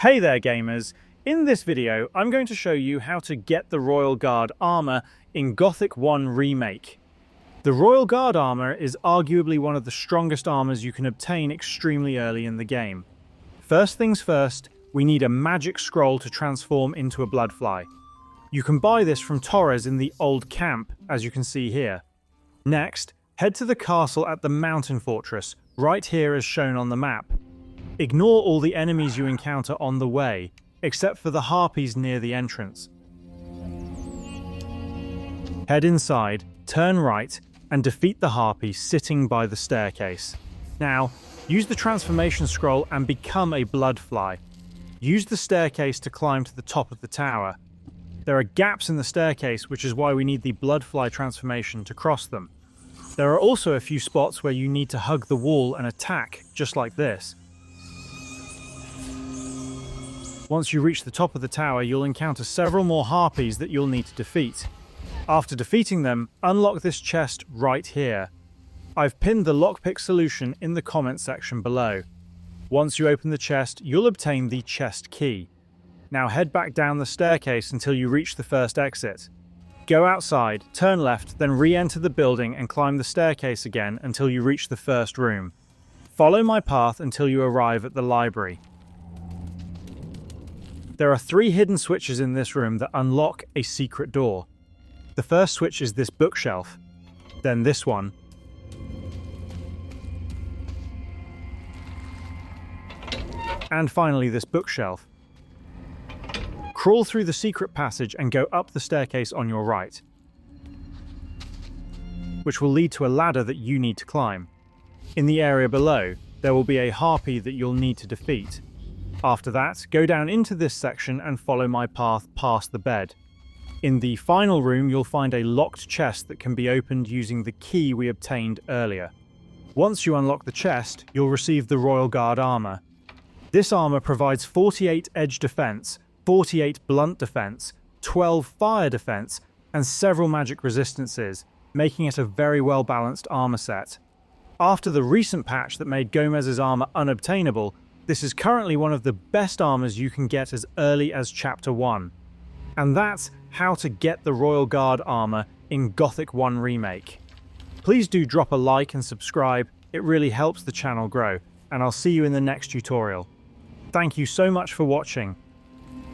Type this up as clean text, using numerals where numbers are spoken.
Hey there gamers! In this video, I'm going to show you how to get the Royal Guard armor in Gothic 1 Remake. The Royal Guard armor is arguably one of the strongest armors you can obtain extremely early in the game. First things first, we need a magic scroll to transform into a bloodfly. You can buy this from Torres in the old camp, as you can see here. Next, head to the castle at the mountain fortress, right here as shown on the map. Ignore all the enemies you encounter on the way, except for the harpies near the entrance. Head inside, turn right, and defeat the harpy sitting by the staircase. Now, use the transformation scroll and become a bloodfly. Use the staircase to climb to the top of the tower. There are gaps in the staircase, which is why we need the bloodfly transformation to cross them. There are also a few spots where you need to hug the wall and attack, just like this. Once you reach the top of the tower, you'll encounter several more harpies that you'll need to defeat. After defeating them, unlock this chest right here. I've pinned the lockpick solution in the comment section below. Once you open the chest, you'll obtain the chest key. Now head back down the staircase until you reach the first exit. Go outside, turn left, then re-enter the building and climb the staircase again until you reach the first room. Follow my path until you arrive at the library. There are 3 hidden switches in this room that unlock a secret door. The first switch is this bookshelf, then this one, and finally this bookshelf. Crawl through the secret passage and go up the staircase on your right, which will lead to a ladder that you need to climb. In the area below, there will be a harpy that you'll need to defeat. After that, go down into this section and follow my path past the bed. In the final room, you'll find a locked chest that can be opened using the key we obtained earlier. Once you unlock the chest, you'll receive the Royal Guard armor. This armor provides 48 edge defense, 48 blunt defense, 12 fire defense, and several magic resistances, making it a very well balanced armor set. After the recent patch that made Gomez's armor unobtainable, this is currently one of the best armors you can get as early as Chapter 1. And that's how to get the Royal Guard armor in Gothic 1 Remake. Please do drop a like and subscribe, it really helps the channel grow, and I'll see you in the next tutorial. Thank you so much for watching,